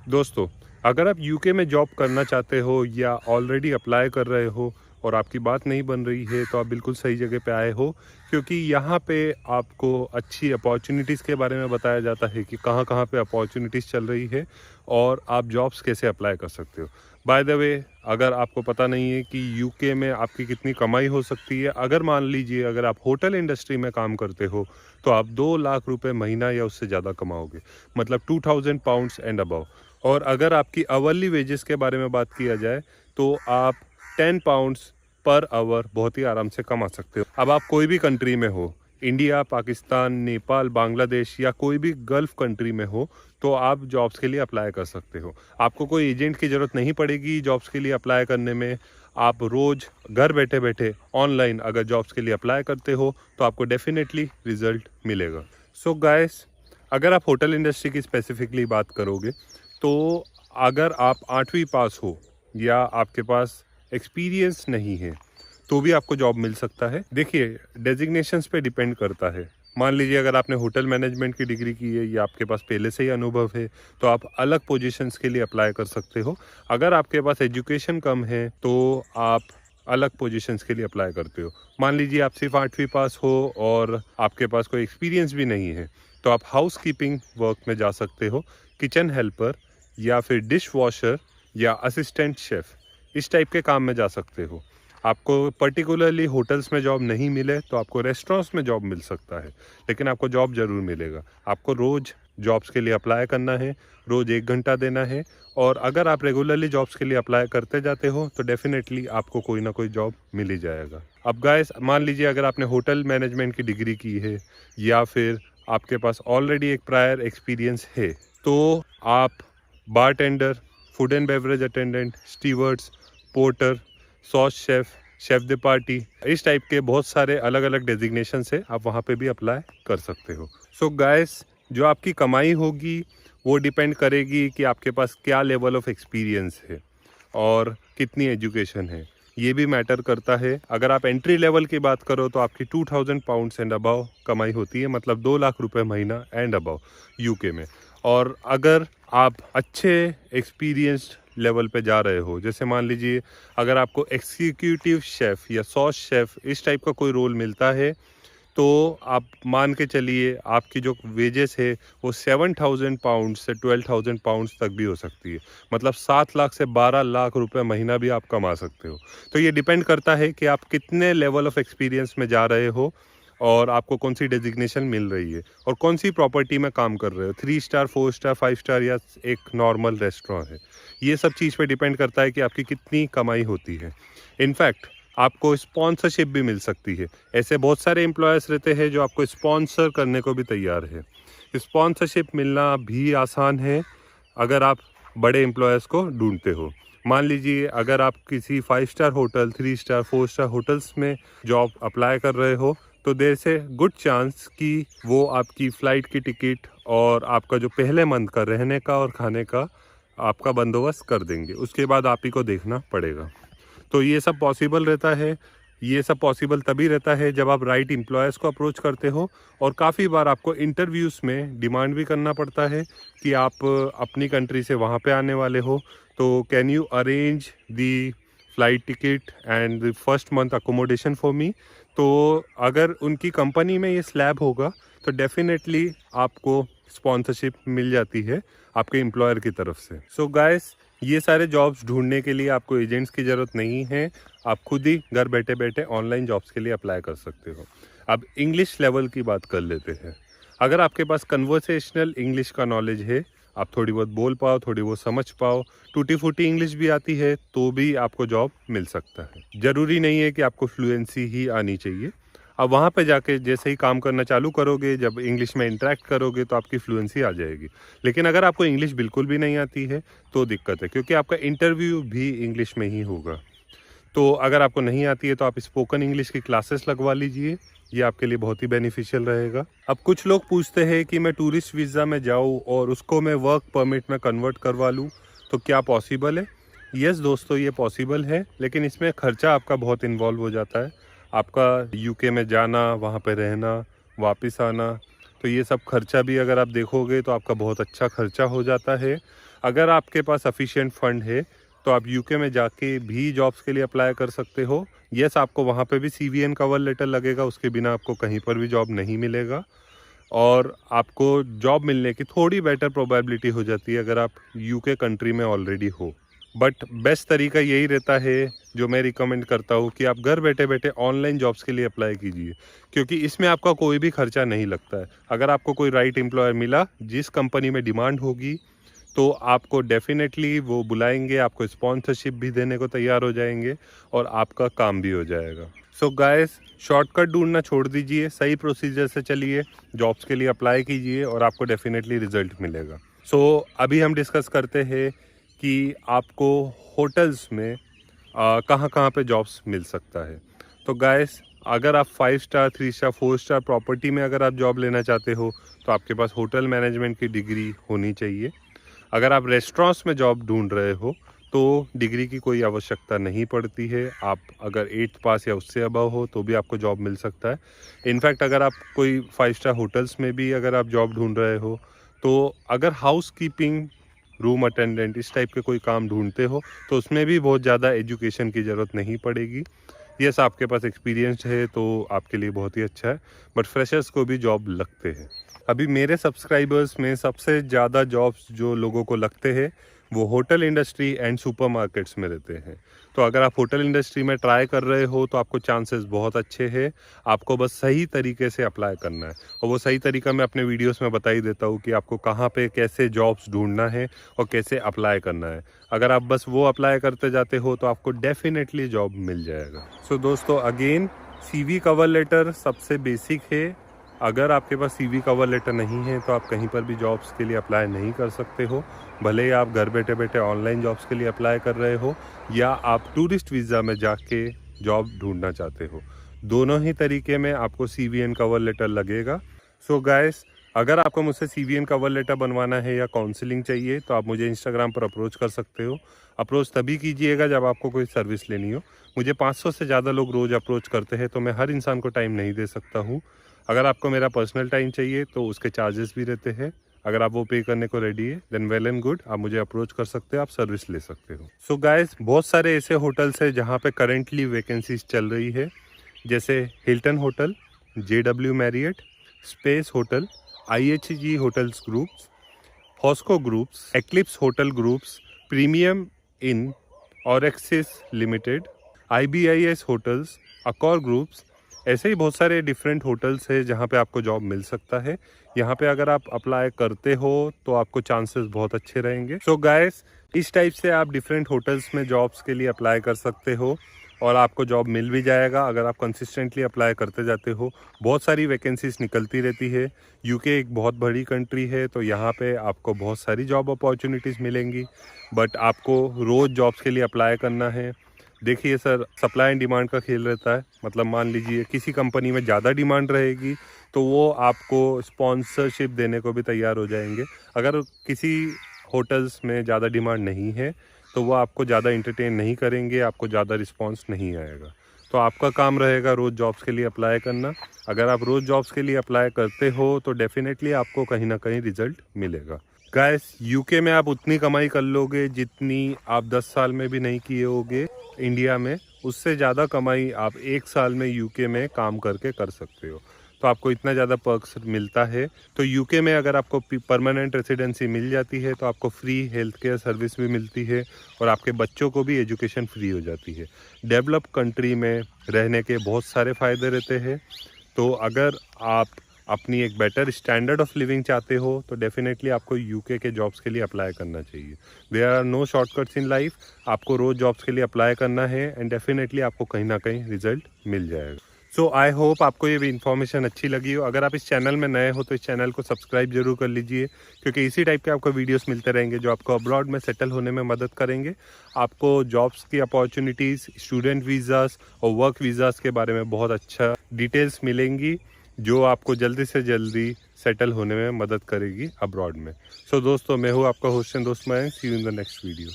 दोस्तों, अगर आप यूके में जॉब करना चाहते हो या ऑलरेडी अप्लाई कर रहे हो और आपकी बात नहीं बन रही है, तो आप बिल्कुल सही जगह पे आए हो, क्योंकि यहाँ पे आपको अच्छी अपॉर्चुनिटीज़ के बारे में बताया जाता है कि कहाँ-कहाँ पे अपॉर्चुनिटीज़ चल रही है और आप जॉब्स कैसे अप्लाई कर सकते हो। बाय द वे, अगर आपको पता नहीं है कि यूके में आपकी कितनी कमाई हो सकती है, अगर मान लीजिए अगर आप होटल इंडस्ट्री में काम करते हो, तो आप 2 लाख रुपए महीना या उससे ज़्यादा कमाओगे, मतलब 2000 पाउंड्स एंड अबव। और अगर आपकी आवरली वेजेस के बारे में बात किया जाए, तो आप 10 पाउंड्स पर आवर बहुत ही आराम से कमा सकते हो। अब आप कोई भी कंट्री में हो, इंडिया, पाकिस्तान, नेपाल, बांग्लादेश या कोई भी गल्फ कंट्री में हो, तो आप जॉब्स के लिए अप्लाई कर सकते हो। आपको कोई एजेंट की ज़रूरत नहीं पड़ेगी जॉब्स के लिए अप्लाई करने में। आप रोज़ घर बैठे बैठे ऑनलाइन अगर जॉब्स के लिए अप्लाई करते हो, तो आपको डेफिनेटली रिजल्ट मिलेगा। सो गाइस, अगर आप होटल इंडस्ट्री की स्पेसिफिकली बात करोगे, तो अगर आप 8वीं पास हो या आपके पास एक्सपीरियंस नहीं है, तो भी आपको जॉब मिल सकता है। देखिए, डेजिग्नेशंस पे डिपेंड करता है। मान लीजिए अगर आपने होटल मैनेजमेंट की डिग्री की है या आपके पास पहले से ही अनुभव है, तो आप अलग पोजीशंस के लिए अप्लाई कर सकते हो। अगर आपके पास एजुकेशन कम है, तो आप अलग पोजीशंस के लिए अप्लाई करते हो। मान लीजिए आप सिर्फ 8वीं पास हो और आपके पास कोई एक्सपीरियंस भी नहीं है, तो आप हाउस कीपिंग वर्क में जा सकते हो, किचन हेल्पर या फिर डिश वॉशर या असिस्टेंट शेफ़, इस टाइप के काम में जा सकते हो। आपको पर्टिकुलरली होटल्स में जॉब नहीं मिले, तो आपको रेस्टोरेंट्स में जॉब मिल सकता है, लेकिन आपको जॉब ज़रूर मिलेगा। आपको रोज़ जॉब्स के लिए अप्लाई करना है, रोज़ 1 घंटा देना है, और अगर आप रेगुलरली जॉब्स के लिए अप्लाई करते जाते हो, तो डेफ़िनेटली आपको कोई ना कोई जॉब मिल ही जाएगा। अब गाइस, मान लीजिए अगर आपने होटल मैनेजमेंट की डिग्री की है या फिर आपके पास ऑलरेडी एक प्रायर एक्सपीरियंस है, तो आप bartender, food and beverage attendant, stewards, porter, sauce chef, chef they party, इस टाइप के बहुत सारे अलग-अलग डेज़िग्नेशन से आप वहाँ पे भी अप्लाई कर सकते हो। सो गाइस, जो आपकी कमाई होगी वो डिपेंड करेगी कि आपके पास क्या लेवल ऑफ एक्सपीरियंस है और कितनी एजुकेशन है, ये भी मैटर करता है। अगर आप एंट्री लेवल की बात करो, तो आपकी 2000 पाउंड्स एंड अबव कमाई होती है, मतलब 2 लाख रुपए महीना एंड अबव यूके में। और अगर आप अच्छे एक्सपीरियंस्ड लेवल पे जा रहे हो, जैसे मान लीजिए अगर आपको एग्जीक्यूटिव शेफ़ या सॉस शेफ़ इस टाइप का कोई रोल मिलता है, तो आप मान के चलिए आपकी जो वेजेस है वो 7000 पाउंड से 12000 पाउंड्स तक भी हो सकती है, मतलब 7 लाख से 12 लाख रुपए महीना भी आप कमा सकते हो। तो ये डिपेंड करता है कि आप कितने लेवल ऑफ एक्सपीरियंस में जा रहे हो और आपको कौन सी डेजिग्नेशन मिल रही है और कौन सी प्रॉपर्टी में काम कर रहे हो, 3 स्टार, 4 स्टार, 5 स्टार या एक नॉर्मल रेस्टोरेंट है। ये सब चीज़ पे डिपेंड करता है कि आपकी कितनी कमाई होती है। इनफैक्ट आपको स्पॉन्सरशिप भी मिल सकती है। ऐसे बहुत सारे एम्प्लॉयर्स रहते हैं जो आपको स्पॉन्सर करने को भी तैयार है। स्पॉन्सरशिप मिलना भी आसान है अगर आप बड़े एम्प्लॉयर्स को ढूंढते हो। मान लीजिए अगर आप किसी 5 star hotel, 3 star, 4 star hotels में जॉब अप्लाई कर रहे हो, तो देयर से गुड चांस कि वो आपकी फ़्लाइट की टिकट और आपका जो पहले मंथ का रहने का और खाने का आपका बंदोबस्त कर देंगे। उसके बाद आप ही को देखना पड़ेगा। तो ये सब पॉसिबल रहता है। ये सब पॉसिबल तभी रहता है जब आप राइट एम्प्लॉयर्स को अप्रोच करते हो, और काफ़ी बार आपको इंटरव्यूज़ में डिमांड भी करना पड़ता है कि आप अपनी कंट्री से वहाँ पे आने वाले हो, तो can you arrange the flight ticket and the first month accommodation for me. तो अगर उनकी कंपनी में ये स्लैब होगा, तो डेफिनेटली आपको स्पॉन्सरशिप मिल जाती है आपके एम्प्लॉयर की तरफ से। सो गाइस, ये सारे जॉब्स ढूंढने के लिए आपको एजेंट्स की ज़रूरत नहीं है। आप खुद ही घर बैठे बैठे ऑनलाइन जॉब्स के लिए अप्लाई कर सकते हो। अब इंग्लिश लेवल की बात कर लेते हैं। अगर आपके पास कन्वर्सेशनल इंग्लिश का नॉलेज है, आप थोड़ी बहुत बोल पाओ, थोड़ी बहुत समझ पाओ, टूटी फूटी इंग्लिश भी आती है, तो भी आपको जॉब मिल सकता है। ज़रूरी नहीं है कि आपको फ्लुएंसी ही आनी चाहिए। अब वहाँ पे जाके जैसे ही काम करना चालू करोगे, जब इंग्लिश में इंटरेक्ट करोगे, तो आपकी फ्लुएंसी आ जाएगी। लेकिन अगर आपको इंग्लिश बिल्कुल भी नहीं आती है, तो दिक्कत है, क्योंकि आपका इंटरव्यू भी इंग्लिश में ही होगा। तो अगर आपको नहीं आती है, तो आप स्पोकन इंग्लिश की क्लासेस लगवा लीजिए, ये आपके लिए बहुत ही बेनिफिशियल रहेगा। अब कुछ लोग पूछते हैं कि मैं टूरिस्ट वीज़ा में जाऊँ और उसको मैं वर्क परमिट में कन्वर्ट करवा लूँ, तो क्या पॉसिबल है? यस दोस्तों, ये पॉसिबल है, लेकिन इसमें खर्चा आपका बहुत इन्वॉल्व हो जाता है। आपका यूके में जाना, वहाँ पे रहना, वापस आना, तो ये सब खर्चा भी अगर आप देखोगे तो आपका बहुत अच्छा खर्चा हो जाता है। अगर आपके पास सफिशिएंट फंड है तो आप यूके में जाके भी जॉब्स के लिए अप्लाई कर सकते हो। यस, आपको वहाँ पे भी सीवीएन कवर लेटर लगेगा, उसके बिना आपको कहीं पर भी जॉब नहीं मिलेगा और आपको जॉब मिलने की थोड़ी बेटर प्रोबेबिलिटी हो जाती है अगर आप यूके कंट्री में ऑलरेडी हो। बट बेस्ट तरीका यही रहता है जो मैं रिकमेंड करता हूँ कि आप घर बैठे बैठे ऑनलाइन जॉब्स के लिए अप्लाई कीजिए, क्योंकि इसमें आपका कोई भी खर्चा नहीं लगता है। अगर आपको कोई राइट एम्प्लॉयर मिला जिस कंपनी में डिमांड होगी तो आपको डेफिनेटली वो बुलाएंगे, आपको स्पॉन्सरशिप भी देने को तैयार हो जाएंगे और आपका काम भी हो जाएगा। सो गाइस, शॉर्टकट ढूंढना छोड़ दीजिए, सही प्रोसीजर से चलिए, जॉब्स के लिए अप्लाई कीजिए और आपको डेफिनेटली रिजल्ट मिलेगा। सो अभी हम डिस्कस करते हैं कि आपको होटल्स में कहाँ कहाँ पे जॉब्स मिल सकता है। तो गाइस, अगर आप 5 स्टार 3 स्टार 4 स्टार प्रॉपर्टी में अगर आप जॉब लेना चाहते हो तो आपके पास होटल मैनेजमेंट की डिग्री होनी चाहिए। अगर आप रेस्टोरेंट्स में जॉब ढूंढ रहे हो तो डिग्री की कोई आवश्यकता नहीं पड़ती है। आप अगर 8th पास या उससे अबव हो तो भी आपको जॉब मिल सकता है। इनफैक्ट अगर आप कोई 5 स्टार होटल्स में भी अगर आप जॉब ढूंढ रहे हो तो अगर हाउस कीपिंग, रूम अटेंडेंट इस टाइप के कोई काम ढूंढते हो तो उसमें भी बहुत ज़्यादा एजुकेशन की ज़रूरत नहीं पड़ेगी। यस, आपके पास एक्सपीरियंस है तो आपके लिए बहुत ही अच्छा है, बट फ्रेशर्स को भी जॉब लगते हैं। अभी मेरे सब्सक्राइबर्स में सबसे ज़्यादा जॉब्स जो लोगों को लगते हैं वो होटल इंडस्ट्री एंड सुपरमार्केट्स में रहते हैं। तो अगर आप होटल इंडस्ट्री में ट्राई कर रहे हो तो आपको चांसेस बहुत अच्छे हैं। आपको बस सही तरीके से अप्लाई करना है और वो सही तरीका मैं अपने वीडियोस में बता ही देता हूँ कि आपको कहाँ पे कैसे जॉब्स ढूंढना है और कैसे अप्लाई करना है। अगर आप बस वो अप्लाई करते जाते हो तो आपको डेफिनेटली जॉब मिल जाएगा। सो दोस्तों, अगेन सीवी कवर लेटर सबसे बेसिक है। अगर आपके पास सीवी कवर लेटर नहीं है तो आप कहीं पर भी जॉब्स के लिए अप्लाई नहीं कर सकते हो, भले ही आप घर बैठे बैठे ऑनलाइन जॉब्स के लिए अप्लाई कर रहे हो या आप टूरिस्ट वीज़ा में जाके जॉब ढूंढना चाहते हो। दोनों ही तरीके में आपको सीवीएन कवर लेटर लगेगा। सो गाइस, अगर आपको मुझसे सीवीएन कवर लेटर बनवाना है या काउंसलिंग चाहिए तो आप मुझे इंस्टाग्राम पर अप्रोच कर सकते हो। अप्रोच तभी कीजिएगा जब आपको कोई सर्विस लेनी हो। मुझे 500 से ज़्यादा लोग रोज़ अप्रोच करते हैं तो मैं हर इंसान को टाइम नहीं दे सकता हूँ। अगर आपको मेरा पर्सनल टाइम चाहिए तो उसके चार्जेस भी रहते हैं। अगर आप वो पे करने को रेडी है देन वेल एंड गुड, आप मुझे अप्रोच कर सकते हो, आप सर्विस ले सकते हो। सो गाइस, बहुत सारे ऐसे होटल्स हैं जहाँ पे करेंटली वैकेंसीज चल रही है, जैसे Hilton hotel, JW Marriott, space hotel, IHG hotels groups, हॉस्को groups, eclipse hotel groups, premium inn, ऑरेक्सिस limited, IBIS hotels, Accor groups. ऐसे ही बहुत सारे डिफरेंट होटल्स है जहाँ पे आपको जॉब मिल सकता है। यहाँ पे अगर आप अप्लाई करते हो तो आपको चांसेस बहुत अच्छे रहेंगे। सो गाइस, इस टाइप से आप डिफरेंट होटल्स में जॉब्स के लिए अप्लाई कर सकते हो और आपको जॉब मिल भी जाएगा अगर आप कंसिस्टेंटली अप्लाई करते जाते हो। बहुत सारी वैकेंसीज निकलती रहती है। यूके एक बहुत बड़ी कंट्री है तो यहाँ पे आपको बहुत सारी जॉब अपॉर्चुनिटीज़ मिलेंगी, बट आपको रोज़ जॉब्स के लिए अप्लाई करना है। देखिए सर, सप्लाई एंड डिमांड का खेल रहता है। मतलब मान लीजिए किसी कंपनी में ज़्यादा डिमांड रहेगी तो वो आपको स्पॉन्सरशिप देने को भी तैयार हो जाएंगे। अगर किसी होटल्स में ज़्यादा डिमांड नहीं है तो वो आपको ज़्यादा इंटरटेन नहीं करेंगे, आपको ज़्यादा रिस्पांस नहीं आएगा। तो आपका काम रहेगा रोज़ जॉब्स के लिए अप्लाई करना। अगर आप रोज़ जॉब्स के लिए अप्लाई करते हो तो डेफिनेटली आपको कहीं ना कहीं रिजल्ट मिलेगा। गाइस, यूके में आप उतनी कमाई कर लोगे जितनी आप 10 साल में भी नहीं किए होगे इंडिया में। उससे ज़्यादा कमाई आप 1 साल में यूके में काम करके कर सकते हो। तो आपको इतना ज़्यादा पर्क्स मिलता है। तो यूके में अगर आपको परमानेंट रेसिडेंसी मिल जाती है तो आपको फ्री हेल्थ केयर सर्विस भी मिलती है और आपके बच्चों को भी एजुकेशन फ्री हो जाती है। डेवलप कंट्री में रहने के बहुत सारे फ़ायदे रहते हैं। तो अगर आप अपनी एक बेटर स्टैंडर्ड ऑफ लिविंग चाहते हो तो डेफिनेटली आपको यूके के जॉब्स के लिए अप्लाई करना चाहिए। There are no shortcuts in life. आपको रोज़ जॉब्स के लिए अप्लाई करना है एंड डेफिनेटली आपको कहीं ना कहीं रिजल्ट मिल जाएगा। सो आई होप आपको ये भी इन्फॉर्मेशन अच्छी लगी हो। अगर आप इस चैनल में नए हो तो इस चैनल को सब्सक्राइब जरूर कर लीजिए, क्योंकि इसी टाइप के आपको वीडियोस मिलते रहेंगे जो आपको अब्रॉड में सेटल होने में मदद करेंगे। आपको जॉब्स की अपॉर्चुनिटीज़, स्टूडेंट वीज़ास और वर्क वीज़ास के बारे में बहुत अच्छा डिटेल्स मिलेंगी जो आपको जल्दी से जल्दी सेटल होने में मदद करेगी अब्रॉड में। सो दोस्तों, मैं हूँ आपका होस्ट एंड दोस्त Mayank. See you in the next video.